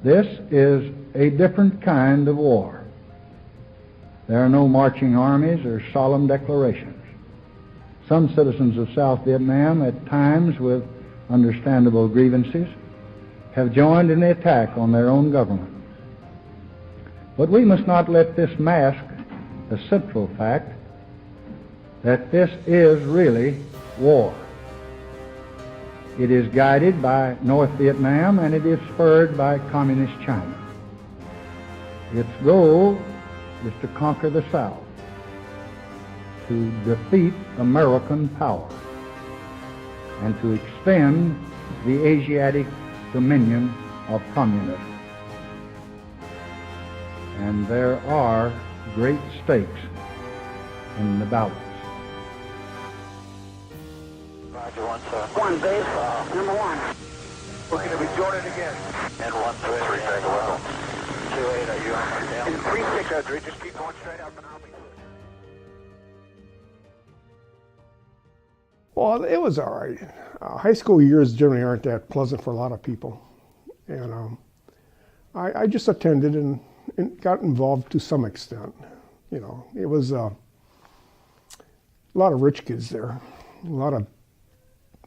This is a different kind of war. There are no marching armies or solemn declarations. Some citizens of South Vietnam, at times with understandable grievances, have joined in the attack on their own government. But we must not let this mask the central fact that this is really war. It is guided by North Vietnam and it is spurred by Communist China. Its goal is to conquer the South, to defeat American power, and to extend the Asiatic dominion of communism. And there are great stakes in the balance. Roger, 1 sir. One base, number one. We're going to be joining again. And 1 3 Tango Echo. 2-8, are you on my tail? And 3-6, Audrey, just keep going straight up and I'll be good. Well, it was all right. High school years generally aren't that pleasant for a lot of people. And I just attended and got involved to some extent. You know, it was a lot of rich kids there, a lot of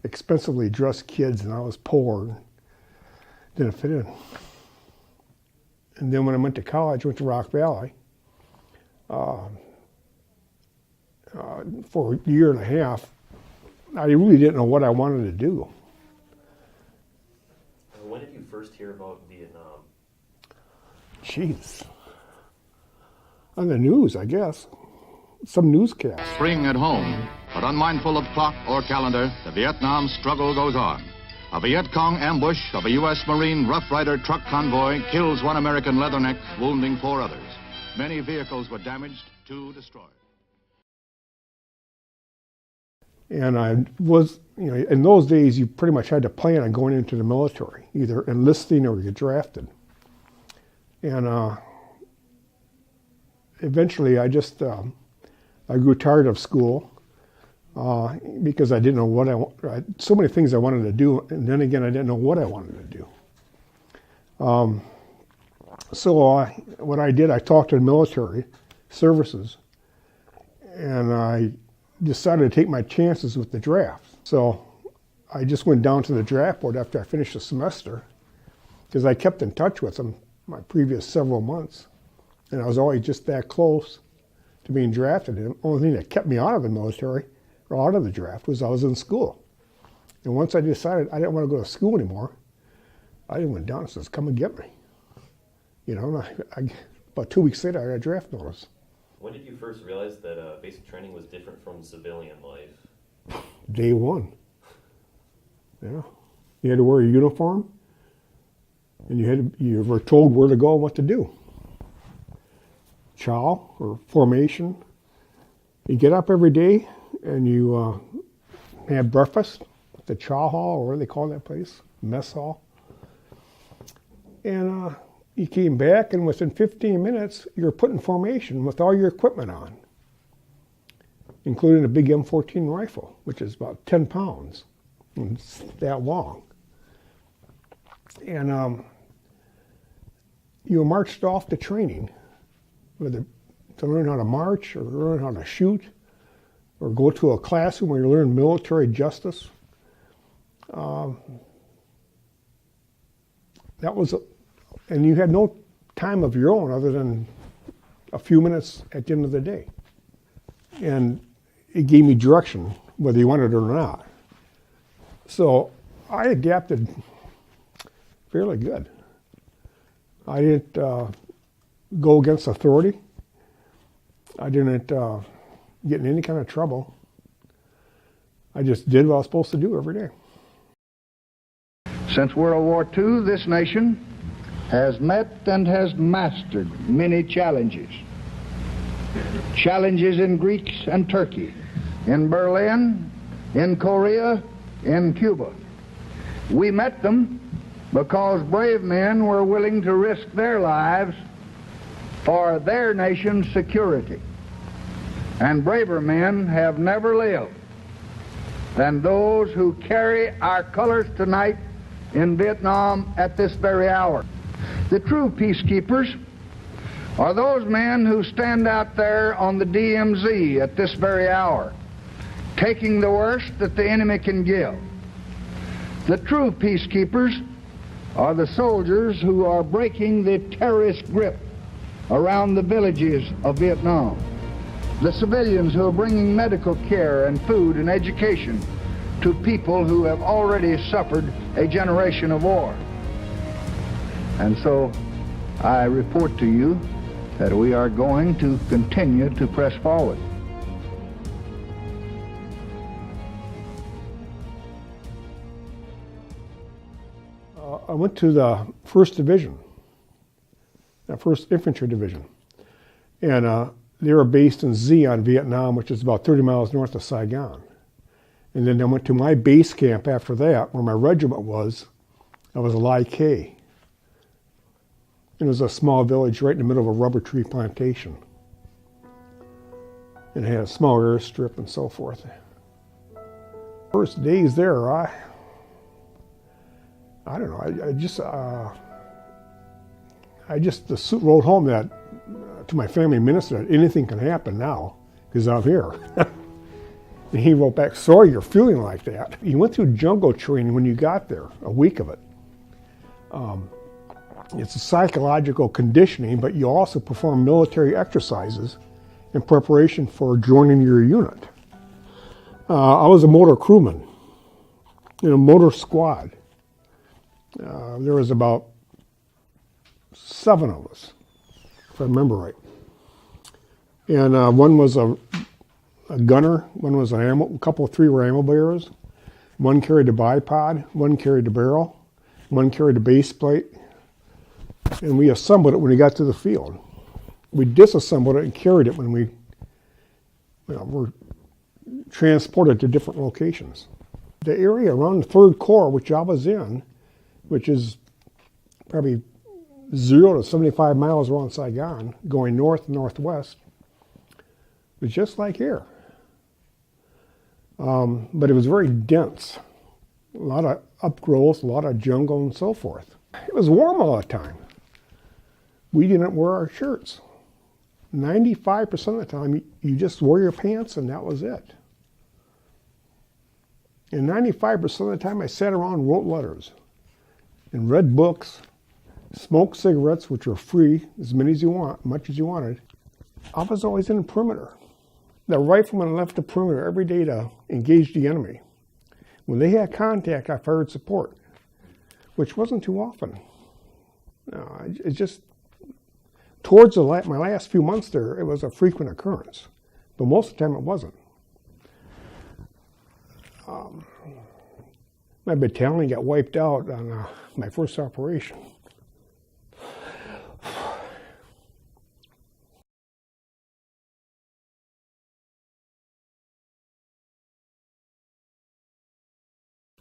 expensively dressed kids, and I was poor, didn't fit in. And then when I went to college, I went to Rock Valley for a year and a half. I really didn't know what I wanted to do. When did you first hear about Vietnam? Jeez. On the news, I guess. Some newscast. Spring at home, but unmindful of clock or calendar, the Vietnam struggle goes on. A Viet Cong ambush of a U.S. Marine Rough Rider truck convoy kills 1 American leatherneck, wounding 4 others. Many vehicles were damaged, 2 destroyed. And I was, you know, in those days, you pretty much had to plan on going into the military, either enlisting or get drafted. And eventually, I just, I grew tired of school because I didn't know what I had so many things I wanted to do, and then again, I didn't know what I wanted to do. So what I did, I talked to the military services, and I decided to take my chances with the draft. So I just went down to the draft board after I finished the semester, because I kept in touch with them my previous several months, and I was always just that close to being drafted. And the only thing that kept me out of the military or out of the draft was I was in school. And once I decided I didn't want to go to school anymore, I went down and says, "Come and get me." You know, and about 2 weeks later, I got a draft notice. When did you first realize that basic training was different from civilian life? Day one. Yeah. You had to wear a uniform, and you were told where to go and what to do. Chow, or formation. You get up every day, and you have breakfast at the chow hall, or what do they call that place? Mess hall. And you came back, and within 15 minutes, you were put in formation with all your equipment on, including a big M14 rifle, which is about 10 pounds. And it's that long. And you were marched off to training, whether to learn how to march, or learn how to shoot, or go to a classroom where you learn military justice. That was, and you had no time of your own other than a few minutes at the end of the day. And it gave me direction, whether you wanted it or not. So I adapted fairly good. I didn't go against authority. I didn't get in any kind of trouble. I just did what I was supposed to do every day. Since World War II, this nation has met and has mastered many challenges. Challenges in Greece and Turkey, in Berlin, in Korea, in Cuba. We met them because brave men were willing to risk their lives for their nation's security. And braver men have never lived than those who carry our colors tonight in Vietnam at this very hour. The true peacekeepers are those men who stand out there on the DMZ at this very hour, taking the worst that the enemy can give. The true peacekeepers are the soldiers who are breaking the terrorist grip around the villages of Vietnam. The civilians who are bringing medical care and food and education to people who have already suffered a generation of war. And so I report to you that we are going to continue to press forward. I went to the 1st Division, the 1st Infantry Division, and they were based in Zion, Vietnam, which is about 30 miles north of Saigon. And then I went to my base camp after that, where my regiment was. That was Lai K. It was a small village right in the middle of a rubber tree plantation. And it had a small airstrip and so forth. First days there, I don't know, I just wrote home that to my family minister that anything can happen now because I'm here. And he wrote back, sorry you're feeling like that. You went through jungle training when you got there, a week of it. It's a psychological conditioning, but you also perform military exercises in preparation for joining your unit. I was a motor crewman in a motor squad. There was about 7 of us, if I remember right. And one was a gunner, one was a couple of 3 were ammo bearers. One carried the bipod, one carried the barrel, one carried the base plate. And we assembled it when we got to the field. We disassembled it and carried it when we were transported to different locations. The area around the 3rd Corps, which I was in, which is probably 0 to 75 miles around Saigon, going north and northwest, was just like here. But it was very dense. A lot of upgrowth, a lot of jungle and so forth. It was warm all the time. We didn't wear our shirts. 95% of the time, you just wore your pants and that was it. And 95% of the time, I sat around and wrote letters and read books, smoked cigarettes, which were free, as many as you want, much as you wanted. I was always in the perimeter. The riflemen left the perimeter every day to engage the enemy. When they had contact, I fired support, which wasn't too often. It just, towards my last few months there, it was a frequent occurrence, but most of the time it wasn't. My battalion got wiped out on my first operation.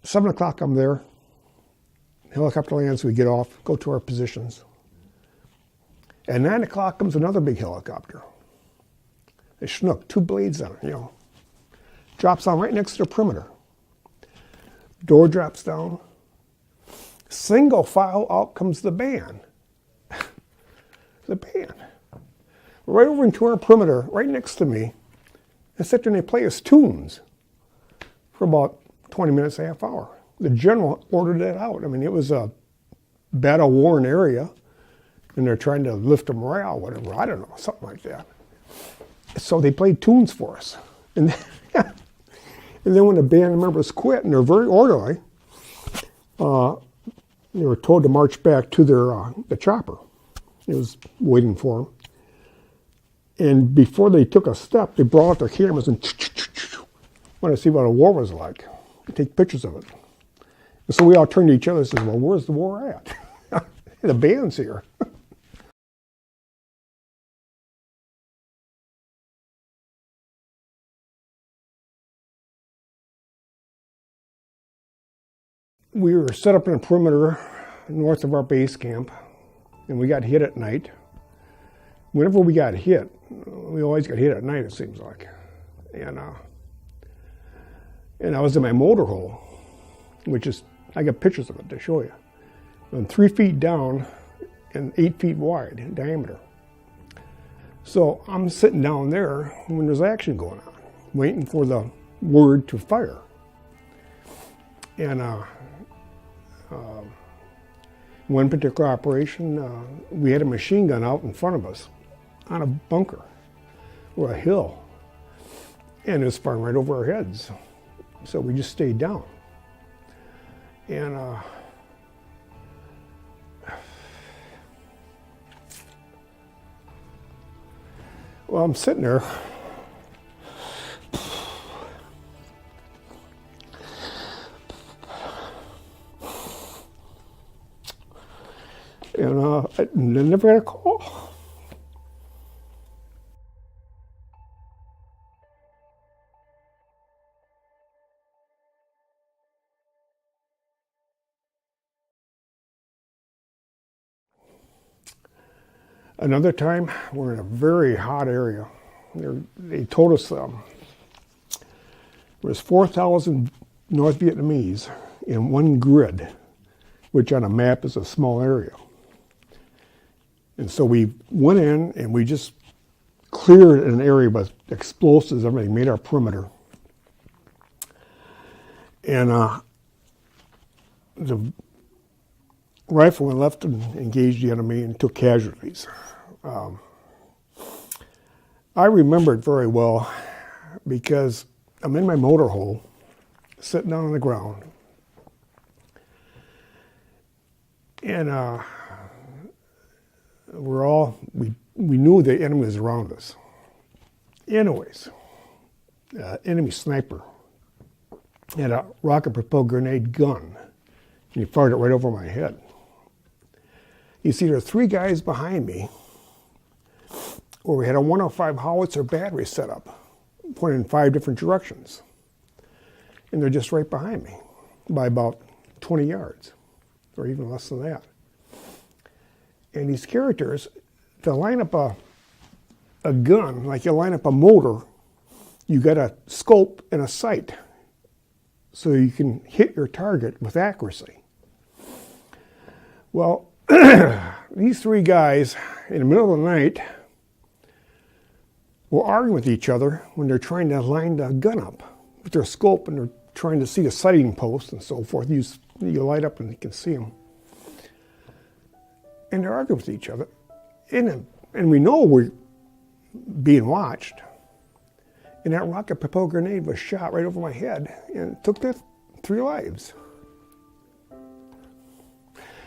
At 7 o'clock, I'm there. Helicopter lands, we get off, go to our positions. At 9 o'clock comes another big helicopter. A Chinook, 2 blades on it, Drops down right next to the perimeter. Door drops down. Single file, out comes the band. The band. Right over into our perimeter, right next to me. They sit there and they play us tunes for about 20 minutes, a half hour. The general ordered it out. I mean, it was a battle-worn area, and they're trying to lift the morale, whatever. I don't know, something like that. So they played tunes for us. And then when the band members quit, and they're very orderly, they were told to march back to the chopper. It was waiting for them. And before they took a step, they brought out their cameras and wanted to see what a war was like. Take pictures of it. And so we all turned to each other and said, well, where's the war at? The band's here. We were set up in a perimeter north of our base camp, and we got hit at night. Whenever we got hit, we always got hit at night, it seems like. And I was in my motor hole, which is, I got pictures of it to show you. And 3 feet down and 8 feet wide in diameter. So I'm sitting down there when there's action going on, waiting for the word to fire. And one particular operation, we had a machine gun out in front of us on a bunker or a hill, and it was firing right over our heads. So we just stayed down. And well, I'm sitting there. And I never got a call. Another time, we're in a very hot area. They told us there was 4,000 North Vietnamese in one grid, which on a map is a small area. And so we went in and we just cleared an area with explosives, everything, made our perimeter. And the rifleman left and engaged the enemy and took casualties. I remember it very well because I'm in my motorhome, sitting down on the ground, and we knew the enemy was around us. Anyways, enemy sniper had a rocket-propelled grenade gun, and he fired it right over my head. You see, there are 3 guys behind me where we had a 105 howitzer battery set up, pointing in 5 different directions. And they're just right behind me by about 20 yards, or even less than that. And these characters, to line up a gun, like you line up a motor, you got a scope and a sight so you can hit your target with accuracy. Well, these 3 guys, in the middle of the night, were arguing with each other when they're trying to line the gun up with their scope, and they're trying to see the sighting post and so forth. You light up and you can see them. And they're arguing with each other. And we know we're being watched. And that rocket-propelled grenade was shot right over my head and took 3 lives.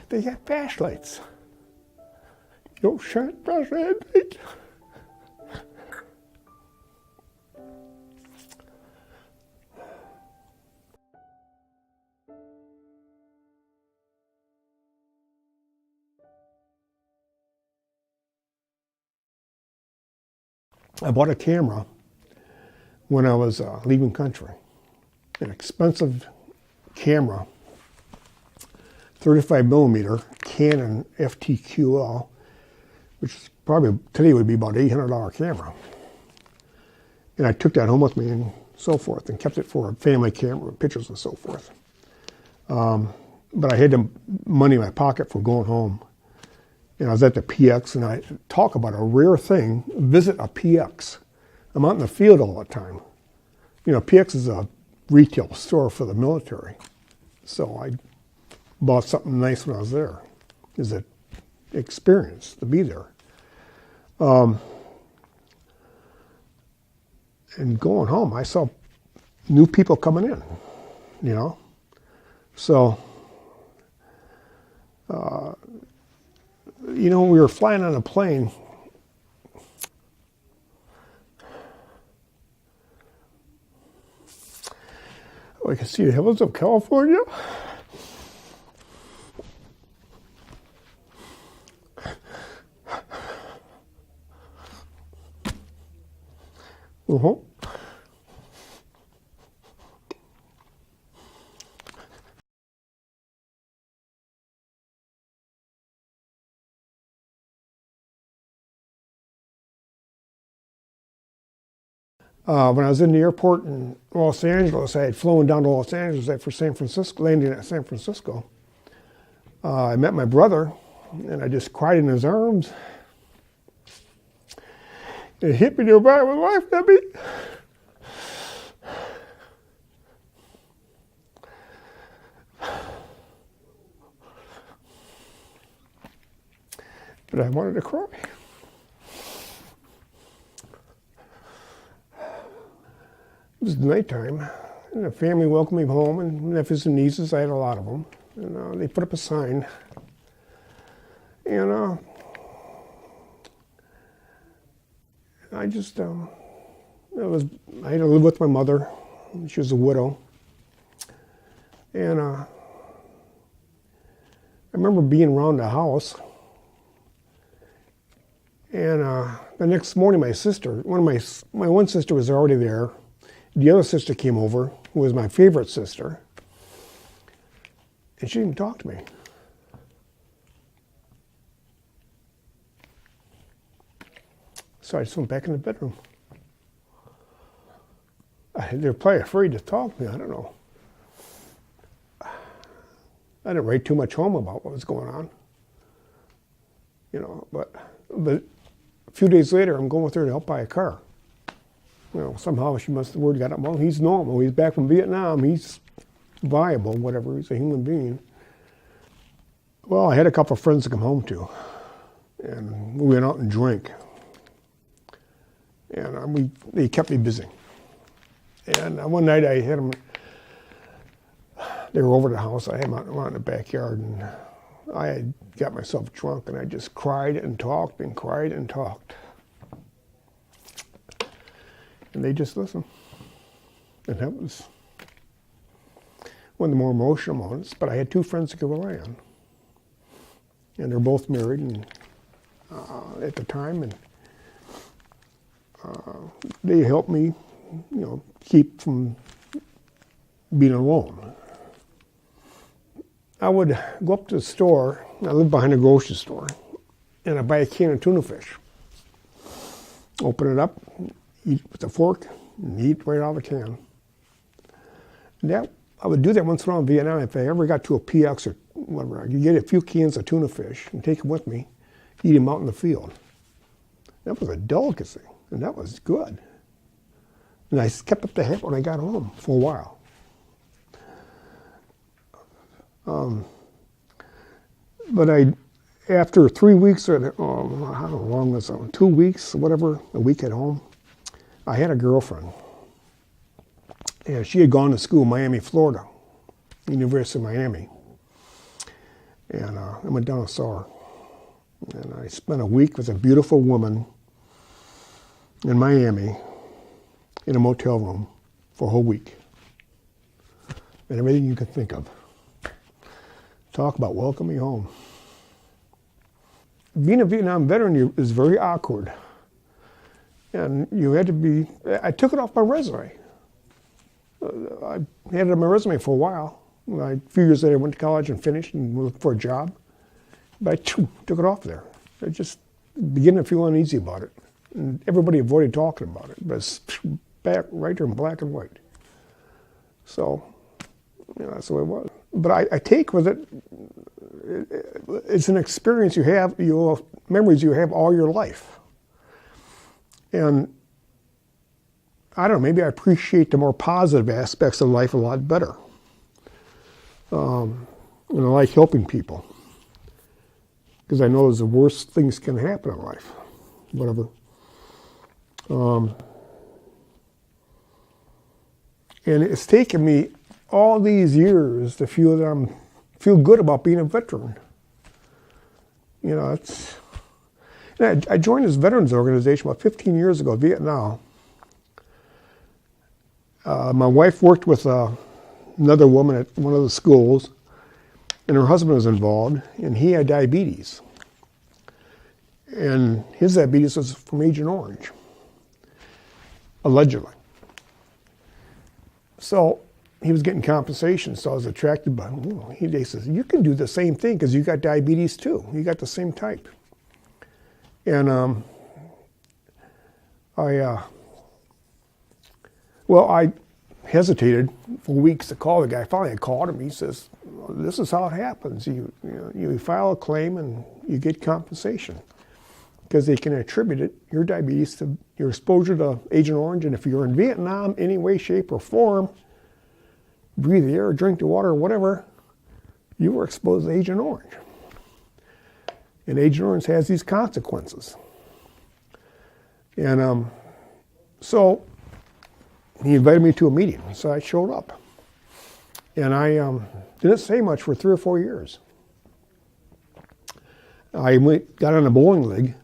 They had flashlights. Don't shine flashlight at night. I bought a camera when I was leaving country. An expensive camera, 35 millimeter Canon FTQL, which is probably today would be about $800 camera. And I took that home with me and so forth, and kept it for a family camera, pictures and so forth. But I had the money in my pocket for going home. And I was at the PX, and I talk about a rare thing, visit a PX. I'm out in the field all the time. You know, PX is a retail store for the military. So I bought something nice when I was there. It was an experience to be there. And going home, I saw new people coming in, you know. So, you know, we were flying on a plane. Oh, I can see the hills of California. Uh-huh. When I was in the airport in Los Angeles, I had flown down to Los Angeles for San Francisco, landing at San Francisco. I met my brother, And I just cried in his arms. It hit me to the back with life, Debbie. But I wanted to cry. It was nighttime, and the family welcomed me home, and nephews and nieces, I had a lot of them. And they put up a sign. And I just, I had to live with my mother. She was a widow. And I remember being around the house. And the next morning, my sister, my one sister was already there. The other sister came over, who was my favorite sister. And she didn't talk to me. So I just went back in the bedroom. They were probably afraid to talk to me, I don't know. I didn't write too much home about what was going on. You know, but a few days later, I'm going with her to help buy a car. You know, somehow the word got up, well, he's normal, he's back from Vietnam, he's viable, whatever, he's a human being. Well, I had a couple of friends to come home to, and we went out and drank. And they kept me busy. And one night I had them, they were over at the house, I had them out in the backyard, and I had got myself drunk, and I just cried and talked and cried and talked. And they just listened. And that was one of the more emotional moments, but I had two friends to go rely on. And they're both married and at the time, and they helped me, you know, keep from being alone. I would go up to the store, I lived behind a grocery store, and I'd buy a can of tuna fish. Open it up, eat with a fork, and eat right out of the can. And I would do that once in a while in Vietnam. If I ever got to a PX or whatever, I could get a few cans of tuna fish and take them with me, eat them out in the field. That was a delicacy, and that was good. And I kept up the habit when I got home for a while. But after 3 weeks, or how long was it? 2 weeks, whatever, a week at home, I had a girlfriend. And she had gone to school in Miami, Florida, University of Miami. And I went down and saw her. And I spent a week with a beautiful woman in Miami in a motel room for a whole week. And everything you could think of. Talk about welcoming home. Being a Vietnam veteran is very awkward. And you had to be, I took it off my resume. I had it on my resume for a while. A few years later, I went to college and finished and looked for a job. But I took it off there. I just began to feel uneasy about it. And everybody avoided talking about it. But it's back right there in black and white. So, you know, that's the way it was. But I take with it, it's an experience you have, memories you have all your life. And I don't know, maybe I appreciate the more positive aspects of life a lot better. And I like helping people. Because I know the worst things can happen in life, whatever. And it's taken me all these years to feel that feel good about being a veteran. You know, I joined this veterans organization about 15 years ago, Vietnam. My wife worked with another woman at one of the schools, and her husband was involved, and he had diabetes. And his diabetes was from Agent Orange, allegedly. So he was getting compensation, so I was attracted by him. He says, you can do the same thing because you got diabetes too. You got the same type. And I hesitated for weeks to call the guy. Finally, I called him. He says, this is how it happens. You file a claim, and you get compensation because they can attribute it, your diabetes, to your exposure to Agent Orange. And if you're in Vietnam, any way, shape, or form, breathe the air, drink the water, or whatever, you were exposed to Agent Orange. And Agent Orange has these consequences. And so he invited me to a meeting, so I showed up. And I didn't say much for 3 or 4 years. I got on a bowling league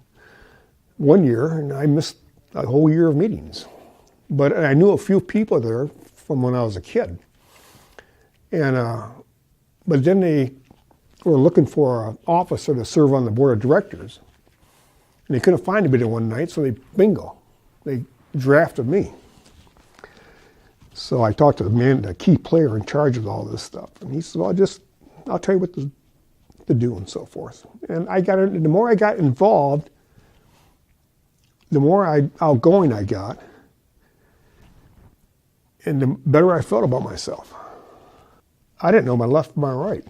one year, and I missed a whole year of meetings. But I knew a few people there from when I was a kid. And but then they were looking for an officer to serve on the board of directors. And they couldn't find anybody one night, so they drafted me. So I talked to the key player in charge of all this stuff. And he said, well, I'll tell you what to do and so forth. And the more I got involved, the more outgoing I got, and the better I felt about myself. I didn't know my left from my right.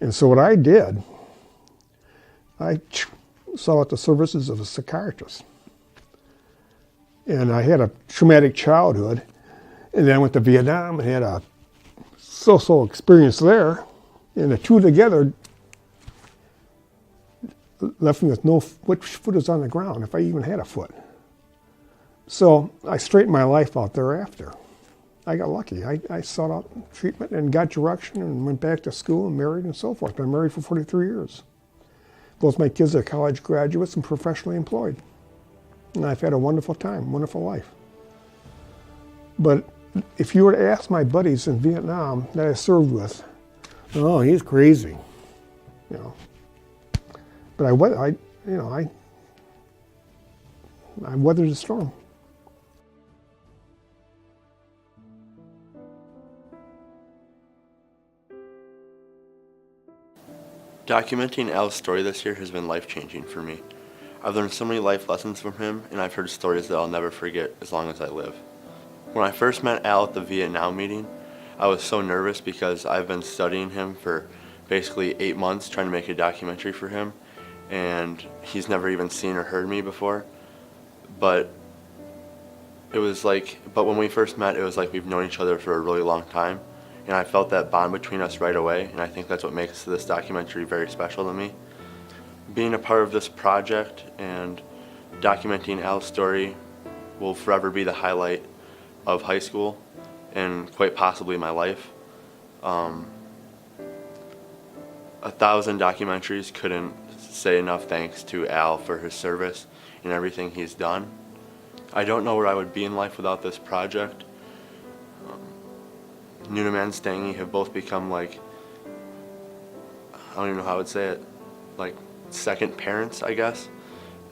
And so what I did, I sought out the services of a psychiatrist. And I had a traumatic childhood, and then I went to Vietnam and had a so-so experience there, and the two together left me with which foot is on the ground, if I even had a foot. So I straightened my life out thereafter. I got lucky. I sought out treatment and got direction and went back to school and married and so forth. I've been married for 43 years. Both my kids are college graduates and professionally employed. And I've had a wonderful time, wonderful life. But if you were to ask my buddies in Vietnam that I served with, oh, he's crazy, you know. But I weathered the storm. Documenting Al's story this year has been life-changing for me. I've learned so many life lessons from him, and I've heard stories that I'll never forget as long as I live. When I first met Al at the Vietnam meeting, I was so nervous because I've been studying him for basically 8 months trying to make a documentary for him, and he's never even seen or heard me before. But when we first met, it was like we've known each other for a really long time, and I felt that bond between us right away, and I think that's what makes this documentary very special to me. Being a part of this project and documenting Al's story will forever be the highlight of high school and quite possibly my life. 1,000 documentaries couldn't say enough thanks to Al for his service and everything he's done. I don't know where I would be in life without this project. Nunam and Stangy have both become I don't even know how I would say it, like second parents, I guess.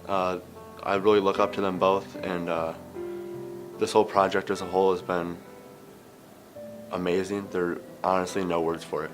I really look up to them both, and this whole project as a whole has been amazing. There are honestly no words for it.